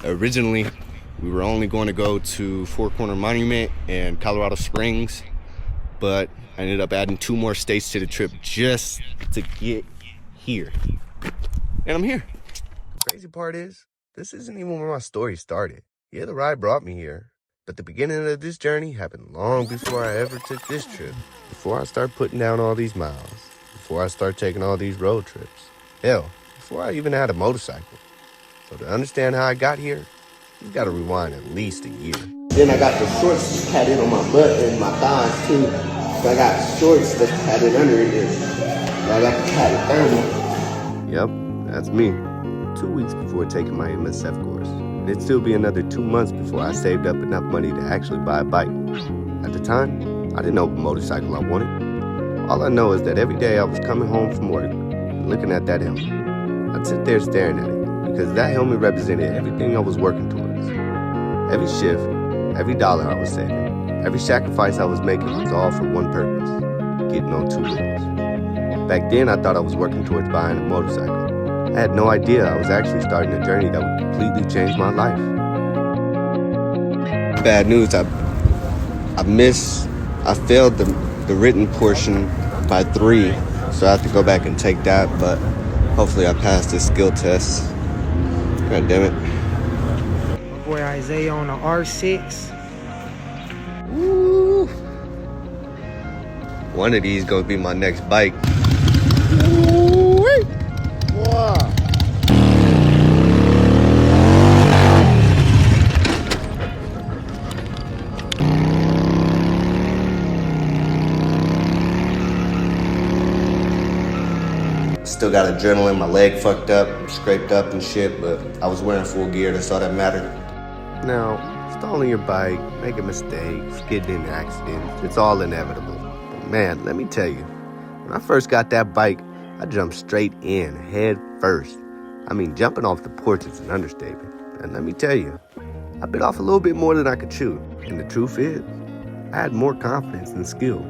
Originally, we were only going to go to Four Corner Monument and Colorado Springs, but I ended up adding 2 more states to the trip just to get here. And I'm here. The crazy part is, this isn't even where my story started. Yeah, the ride brought me here, but the beginning of this journey happened long before I ever took this trip. Before I start putting down all these miles, before I start taking all these road trips. Hell, before I even had a motorcycle. So to understand how I got here, you gotta rewind at least a year. Then I got the shorts padded on my butt and my thighs too. So I got shorts that's padded under it. And I got the padded thermal. Yep, that's me. 2 weeks before taking my MSF course. And it'd still be another 2 months before I saved up enough money to actually buy a bike. At the time, I didn't know what motorcycle I wanted. All I know is that every day I was coming home from work and looking at that helmet. I'd sit there staring at it because that helmet represented everything I was working towards. Every shift, every dollar I was saving, every sacrifice I was making was all for one purpose: getting on 2 wheels. Back then, I thought I was working towards buying a motorcycle. I had no idea I was actually starting a journey that would completely change my life. Bad news, I failed the written portion by 3, so I have to go back and take that, but hopefully I passed this skill test. God damn it. My boy Isaiah on the R6. Woo. One of these gonna be my next bike. Woo-wee. Wow. Still got adrenaline, my leg fucked up, scraped up and shit, but I was wearing full gear, that's all that mattered. Now, stalling your bike, making mistakes, getting in accidents, it's all inevitable. But man, let me tell you, when I first got that bike, I jumped straight in, head first. I mean, jumping off the porch is an understatement. And let me tell you, I bit off a little bit more than I could chew. And the truth is, I had more confidence and skill.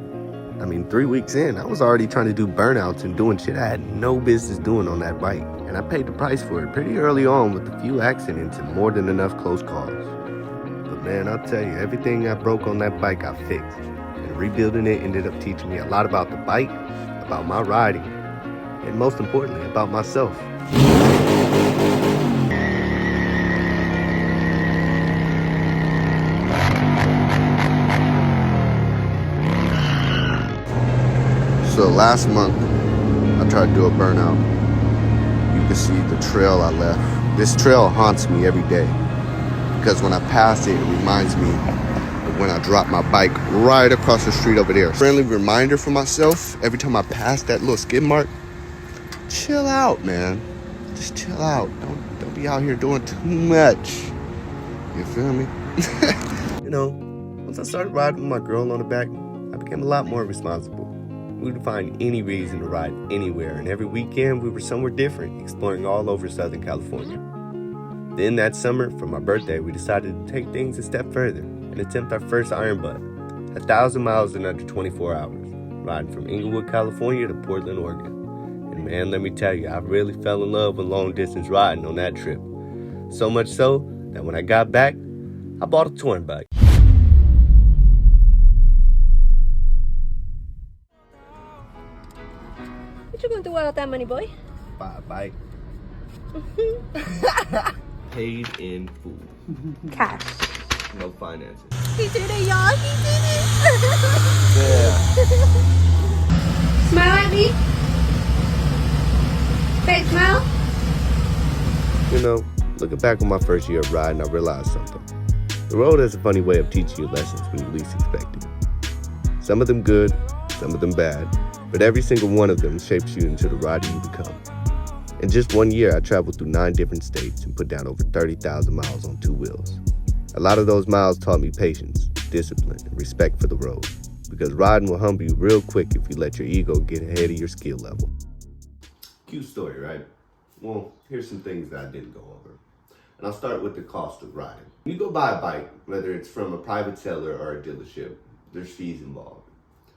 I mean, 3 weeks in, I was already trying to do burnouts and doing shit I had no business doing on that bike. And I paid the price for it pretty early on with a few accidents and more than enough close calls. But man, I'll tell you, everything I broke on that bike, I fixed. And rebuilding it ended up teaching me a lot about the bike, about my riding, and most importantly, about myself. So last month, I tried to do a burnout. You can see the trail I left. This trail haunts me every day because when I pass it, it reminds me of when I dropped my bike right across the street over there. Friendly reminder for myself, every time I pass that little skid mark, chill out, man. Just chill out. Don't be out here doing too much. You feel me? You know, once I started riding with my girl on the back, I became a lot more responsible. We would find any reason to ride anywhere, and every weekend we were somewhere different, exploring all over Southern California. Then that summer, for my birthday, we decided to take things a step further and attempt our first Iron Butt, 1,000 miles in under 24 hours, riding from Inglewood, California to Portland, Oregon. And man, let me tell you, I really fell in love with long distance riding on that trip. So much so that when I got back, I bought a touring bike. What you gonna do with all that money, boy? Buy a bike. Paid in full. Cash. No finances. He did it, y'all. He did it. Yeah. Smile at me. Fake smile. You know, looking back on my first year of riding, I realized something. The road has a funny way of teaching you lessons when you least expect it. Some of them good, some of them bad, but every single one of them shapes you into the rider you become. In just 1 year, I traveled through 9 different states and put down over 30,000 miles on 2 wheels. A lot of those miles taught me patience, discipline, and respect for the road, because riding will humble you real quick if you let your ego get ahead of your skill level. Cute story, right? Well, here's some things that I didn't go over. And I'll start with the cost of riding. When you go buy a bike, whether it's from a private seller or a dealership, there's fees involved.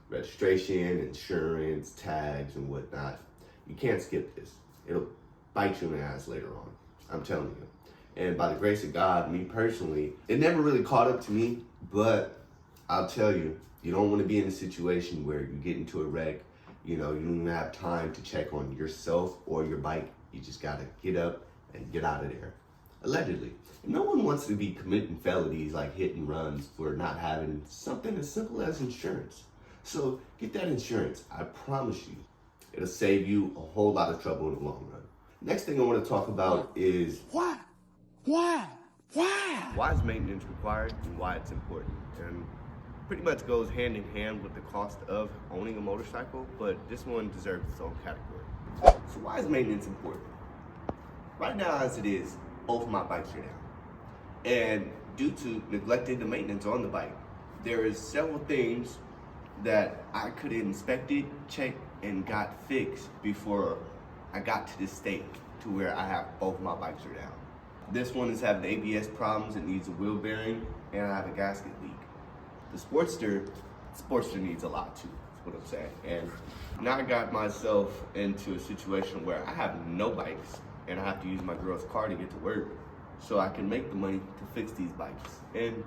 Registration, insurance, tags, and whatnot. You can't skip this. It'll bite you in the ass later on. I'm telling you. And by the grace of God, me personally, it never really caught up to me, but I'll tell you, you don't want to be in a situation where you get into a wreck, you don't even have time to check on yourself or your bike. You just gotta get up and get out of there. Allegedly. No one wants to be committing felonies like hit and runs for not having something as simple as insurance. So get that insurance. I promise you, it'll save you a whole lot of trouble in the long run. Next thing I want to talk about is why is maintenance required and why it's important. And pretty much goes hand in hand with the cost of owning a motorcycle, but this one deserves its own category. So why is maintenance important? Right now as it is, both of my bikes are down. And due to neglecting the maintenance on the bike, there is several things that I could have inspected, checked, and got fixed before I got to this state to where I have both my bikes are down. This one is having ABS problems, it needs a wheel bearing, and I have a gasket leak. The Sportster needs a lot too, that's what I'm saying. And now I got myself into a situation where I have no bikes and I have to use my girl's car to get to work so I can make the money to fix these bikes. And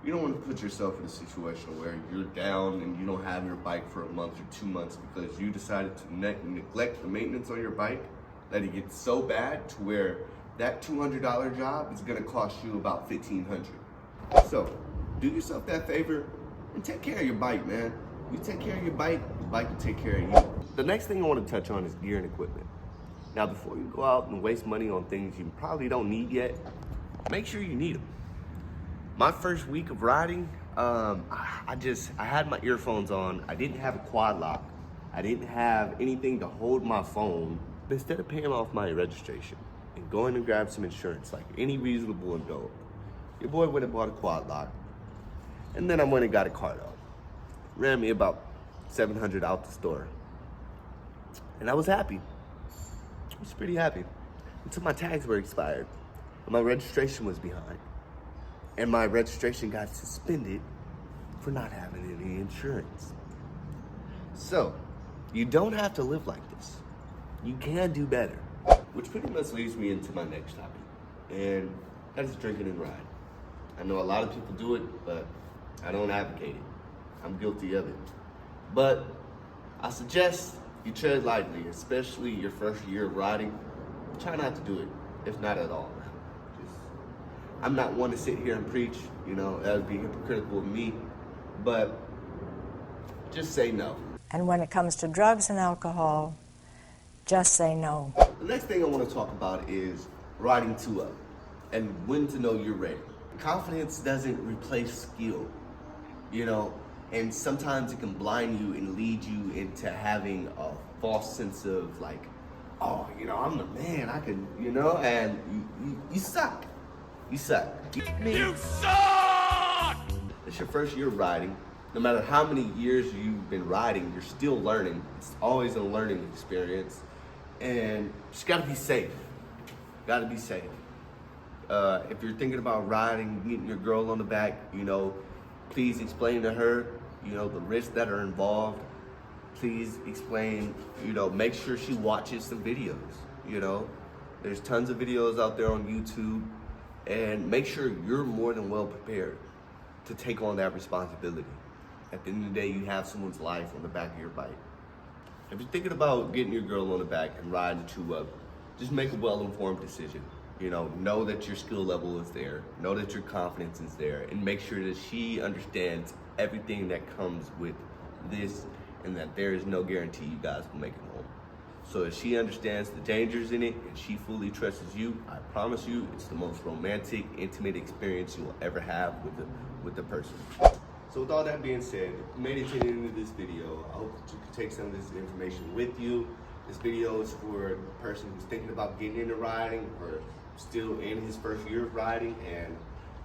you don't want to put yourself in a situation where you're down and you don't have your bike for a month or 2 months because you decided to neglect the maintenance on your bike, that it gets so bad to where that $200 job is gonna cost you about $1,500. So do yourself that favor and take care of your bike, man. You take care of your bike will take care of you. The next thing I want to touch on is gear and equipment. Now, before you go out and waste money on things you probably don't need yet, make sure you need them. My first week of riding, I had my earphones on. I didn't have a quad lock. I didn't have anything to hold my phone. But instead of paying off my registration and going to grab some insurance like any reasonable adult, your boy went and bought a quad lock. And then I went and got a car loan. Ran me about $700 out the store. And I was happy. I was pretty happy until my tags were expired and my registration was behind. And my registration got suspended for not having any insurance. So, you don't have to live like this. You can do better. Which pretty much leads me into my next topic. And that is drinking and riding. I know a lot of people do it, but I don't advocate it. I'm guilty of it. But I suggest you tread lightly, especially your first year of riding. Try not to do it, if not at all. I'm not one to sit here and preach, that would be hypocritical of me, but just say no. And when it comes to drugs and alcohol, just say no. The next thing I want to talk about is riding two up and when to know you're ready. Confidence doesn't replace skill, and sometimes it can blind you and lead you into having a false sense of like, oh, I'm the man, I can, and you suck. You suck. You suck! It's your first year riding. No matter how many years you've been riding, you're still learning. It's always a learning experience. And you just gotta be safe. Gotta be safe. If you're thinking about riding, getting your girl on the back, please explain to her, the risks that are involved. Please explain, make sure she watches some videos, There's tons of videos out there on YouTube. And make sure you're more than well prepared to take on that responsibility. At the end of the day, you have someone's life on the back of your bike. If you're thinking about getting your girl on the back and riding two up, just make a well-informed decision. Know that your skill level is there, know that your confidence is there, and make sure that she understands everything that comes with this and that there is no guarantee you guys will make it home. So if she understands the dangers in it and she fully trusts you, I promise you it's the most romantic, intimate experience you will ever have with the person. So with all that being said, if you made it to the end of this video, I hope that you can take some of this information with you. This video is for the person who's thinking about getting into riding or still in his first year of riding. And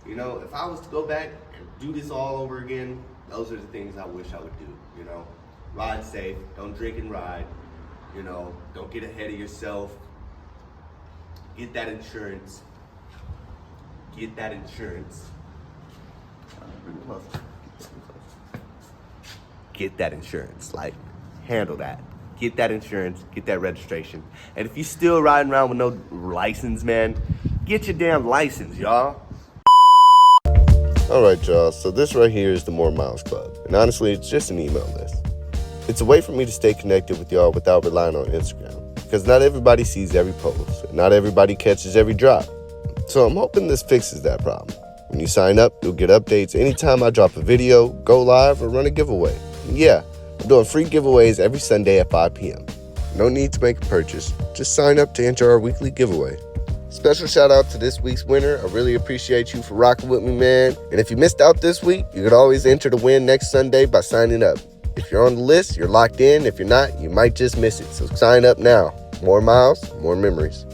if I was to go back and do this all over again, those are the things I wish I would do. Ride safe, don't drink and ride. Don't get ahead of yourself. Get that insurance. Get that insurance. Bring it closer. Get that insurance. Handle that. Get that insurance. Get that registration. And if you're still riding around with no license, man, Get your damn license, y'all. Alright y'all, so this right here is the More Miles Club, and honestly it's just an email list. It's a way for me to stay connected with y'all without relying on Instagram, because not everybody sees every post, and not everybody catches every drop. So I'm hoping this fixes that problem. When you sign up, you'll get updates anytime I drop a video, go live, or run a giveaway. And yeah, I'm doing free giveaways every Sunday at 5 p.m. No need to make a purchase, just sign up to enter our weekly giveaway. Special shout out to this week's winner. I really appreciate you for rocking with me, man. And if you missed out this week, you could always enter to win next Sunday by signing up. If you're on the list, you're locked in. If you're not, you might just miss it. So sign up now. More miles, more memories.